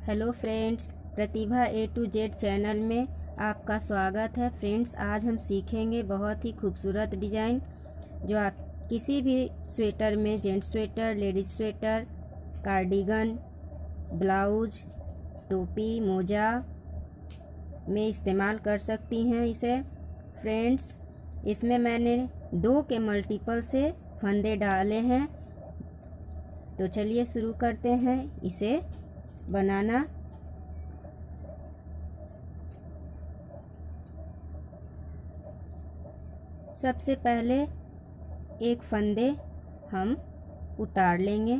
Hello friends, Pratibha A to Z channel में आपका स्वागत है। फ्रेंड्स, आज हम सीखेंगे बहुत ही खूबसूरत डिज़ाइन जो आप किसी भी स्वेटर में, gents sweater, ladies sweater, cardigan, blouse, टोपी, मोजा में इस्तेमाल कर सकती हैं इसे। फ्रेंड्स, इसमें मैंने 2 के मल्टीपल से फंदे डाले हैं। तो चलिए शुरू करते हैं इसे बनाना। सबसे पहले एक फंदे हम उतार लेंगे।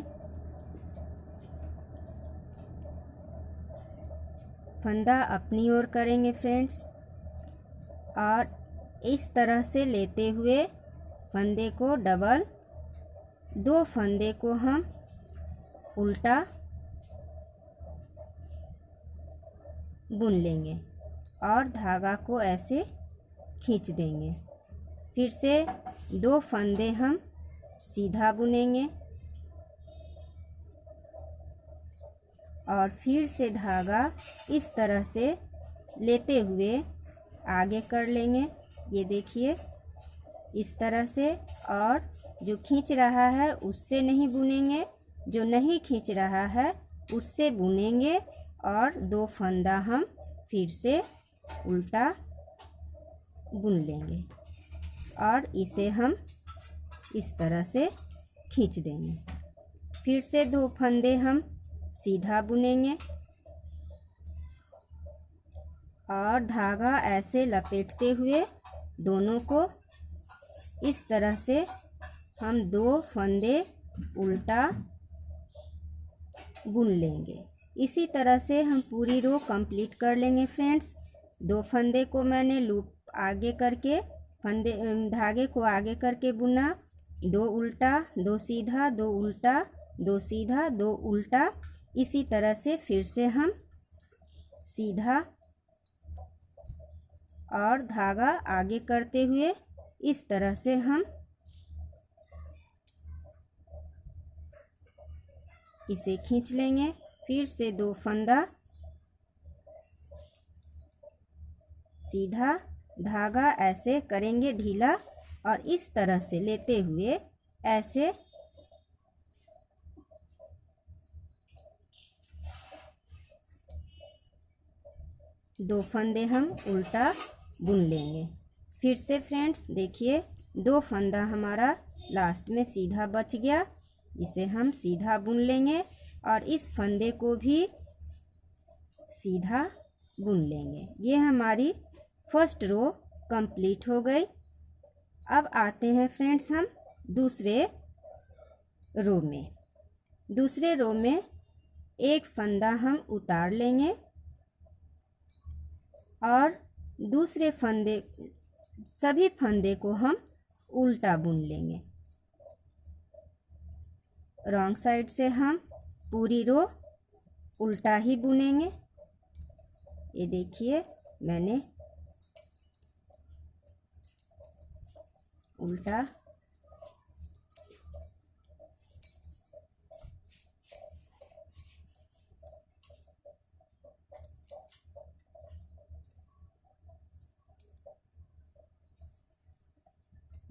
फंदा अपनी ओर करेंगे फ्रेंड्स, और इस तरह से लेते हुए फंदे को डबल, 2 फंदे को हम उल्टा बुन लेंगे और धागा को ऐसे खींच देंगे। फिर से 2 फंदे हम सीधा बुनेंगे और फिर से धागा इस तरह से लेते हुए आगे कर लेंगे। ये देखिए, इस तरह से। और जो खींच रहा है उससे नहीं बुनेंगे, जो नहीं खींच रहा है उससे बुनेंगे, और 2 फंदा हम फिर से उल्टा बुन लेंगे और इसे हम इस तरह से खींच देंगे। फिर से 2 फंदे हम सीधा बुनेंगे और धागा ऐसे लपेटते हुए दोनों को इस तरह से हम 2 फंदे उल्टा बुन लेंगे। इसी तरह से हम पूरी रो कंप्लीट कर लेंगे फ्रेंड्स। 2 फंदे को मैंने लूप आगे करके धागे को आगे करके बुना, 2 उल्टा, 2 सीधा, 2 उल्टा, 2 सीधा, 2 उल्टा। इसी तरह से फिर से हम सीधा और धागा आगे करते हुए इस तरह से हम इसे खींच लेंगे। फिर से 2 फंदा सीधा, धागा ऐसे करेंगे ढीला और इस तरह से लेते हुए ऐसे दो फंदे हम उल्टा बुन लेंगे। फिर से फ्रेंड्स देखिए, 2 फंदा हमारा लास्ट में सीधा बच गया, जिसे हम सीधा बुन लेंगे और इस फंदे को भी सीधा बुन लेंगे। ये हमारी फर्स्ट रो कंप्लीट हो गई। अब आते हैं फ्रेंड्स हम दूसरे रो में। दूसरे रो में एक फंदा हम उतार लेंगे और दूसरे फंदे, सभी फंदे को हम उल्टा बुन लेंगे। रॉन्ग साइड से हम पूरी रो उल्टा ही बुनेंगे। ये देखिए, मैंने उल्टा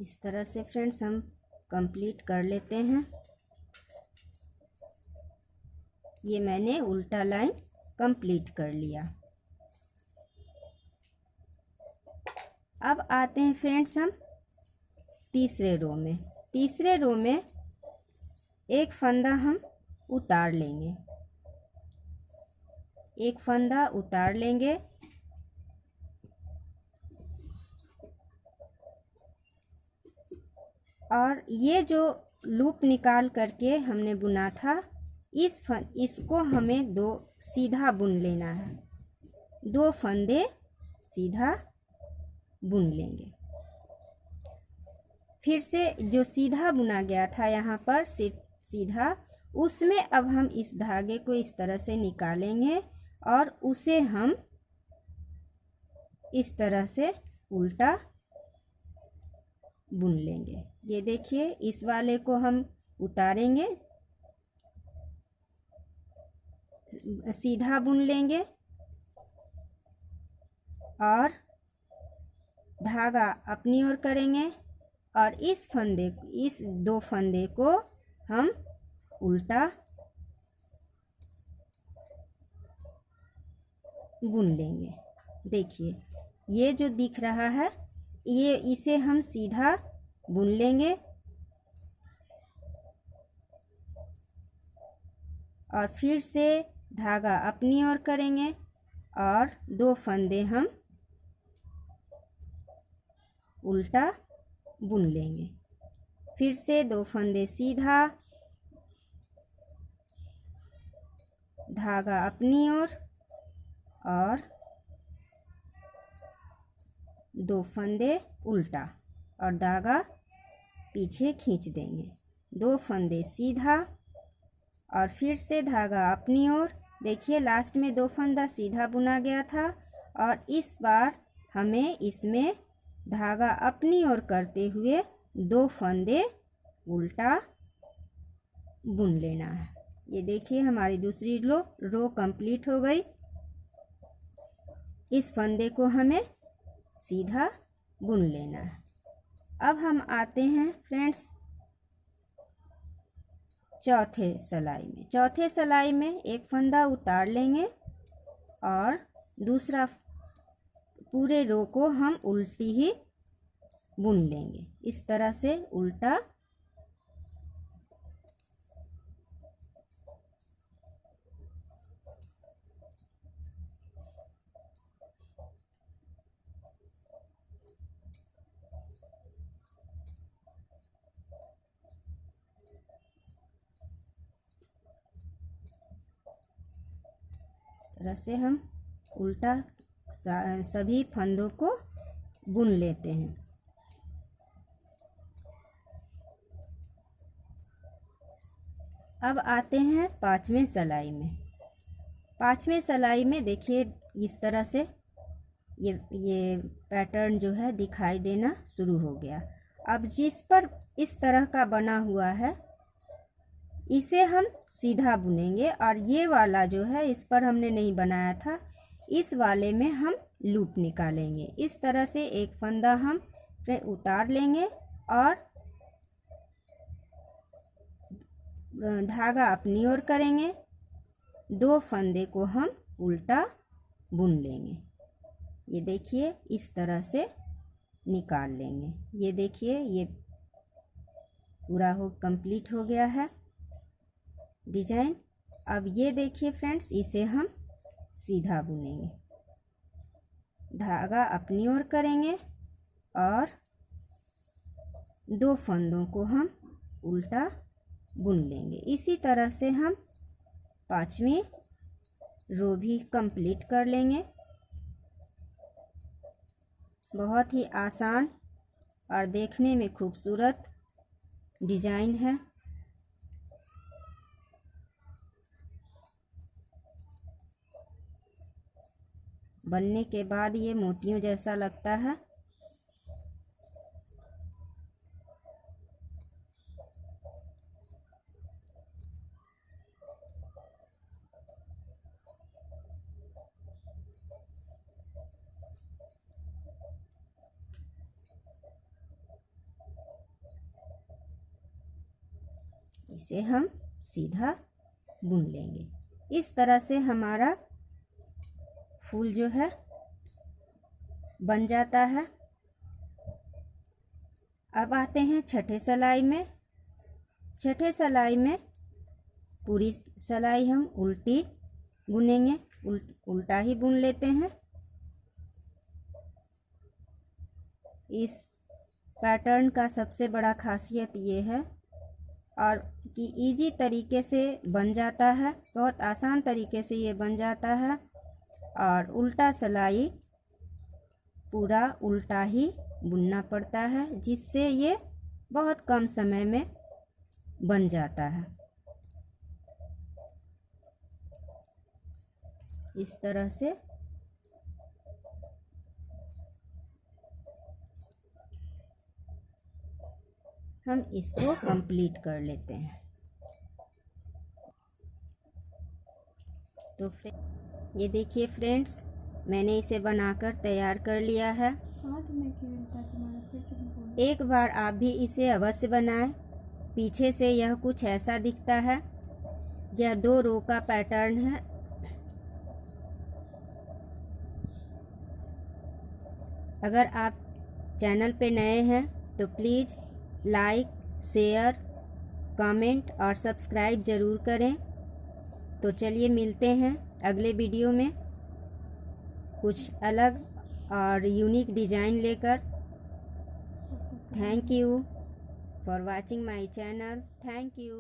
इस तरह से फ्रेंड्स हम कंप्लीट कर लेते हैं। ये मैंने उल्टा लाइन कंप्लीट कर लिया। अब आते हैं फ्रेंड्स हम तीसरे रो में। तीसरे रो में एक फंदा हम उतार लेंगे, एक फंदा उतार लेंगे और ये जो लूप निकाल करके हमने बुना था, इसको हमें 2 सीधा बुन लेना है। 2 फंदे सीधा बुन लेंगे। फिर से जो सीधा बुना गया था यहाँ पर सीधा, उसमें अब हम इस धागे को इस तरह से निकालेंगे और उसे हम इस तरह से उल्टा बुन लेंगे। ये देखिए, इस वाले को हम उतारेंगे सीधा बुन लेंगे और धागा अपनी ओर करेंगे और इस दो फंदे को हम उल्टा बुन लेंगे। देखिए ये जो दिख रहा है इसे हम सीधा बुन लेंगे और फिर से धागा अपनी ओर करेंगे और दो फंदे हम उल्टा बुन लेंगे। फिर से दो फंदे सीधा, धागा अपनी ओर और दो फंदे उल्टा और धागा पीछे खींच देंगे। दो फंदे सीधा और फिर से धागा अपनी ओर। देखिए लास्ट में दो फंदा सीधा बुना गया था और इस बार हमें इसमें धागा अपनी ओर करते हुए दो फंदे उल्टा बुन लेना है। ये देखिए हमारी दूसरी रो कंप्लीट हो गई। इस फंदे को हमें सीधा बुन लेना है। अब हम आते हैं फ्रेंड्स चौथे सिलाई में। चौथे सिलाई में एक फंदा उतार लेंगे और दूसरा पूरे रो को हम उल्टी ही बुन लेंगे। इस तरह से उल्टा तरह से हम उल्टा सभी फंदों को बुन लेते हैं। अब आते हैं पांचवें सिलाई में। पांचवें सिलाई में देखिए इस तरह से ये पैटर्न जो है दिखाई देना शुरू हो गया। अब जिस पर इस तरह का बना हुआ है इसे हम सीधा बुनेंगे और ये वाला जो है इस पर हमने नहीं बनाया था, इस वाले में हम लूप निकालेंगे। इस तरह से एक फंदा हम उतार लेंगे और धागा अपनी ओर करेंगे, दो फंदे को हम उल्टा बुन लेंगे। ये देखिए इस तरह से निकाल लेंगे। ये देखिए ये पूरा कंप्लीट हो गया है डिजाइन। अब ये देखिए फ्रेंड्स इसे हम सीधा बुनेंगे, धागा अपनी ओर करेंगे और दो फंदों को हम उल्टा बुन लेंगे। इसी तरह से हम पांचवी रो भी कंप्लीट कर लेंगे। बहुत ही आसान और देखने में खूबसूरत डिजाइन है। बनने के बाद ये मोतियों जैसा लगता है। इसे हम सीधा बुन लेंगे। इस तरह से हमारा फूल जो है बन जाता है। अब आते हैं छठे सिलाई में। छठे सिलाई में पूरी सिलाई हम उल्टी बुनेंगे, उल्टा ही बुन लेते हैं। इस पैटर्न का सबसे बड़ा खासियत ये है और कि इजी तरीके से बन जाता है, बहुत आसान तरीके से ये बन जाता है और उल्टा सिलाई पूरा उल्टा ही बुनना पड़ता है, जिससे ये बहुत कम समय में बन जाता है। इस तरह से हम इसको कंप्लीट कर लेते हैं। तो ये देखिए फ्रेंड्स, मैंने इसे बनाकर तैयार कर लिया है। एक बार आप भी इसे अवश्य बनाएं। पीछे से यह कुछ ऐसा दिखता है। यह 2 रो का पैटर्न है। अगर आप चैनल पे नए हैं तो प्लीज़ लाइक, शेयर, कमेंट और सब्सक्राइब ज़रूर करें। तो चलिए मिलते हैं अगले वीडियो में कुछ अलग और यूनिक डिज़ाइन लेकर। Thank you for watching my channel. Thank you.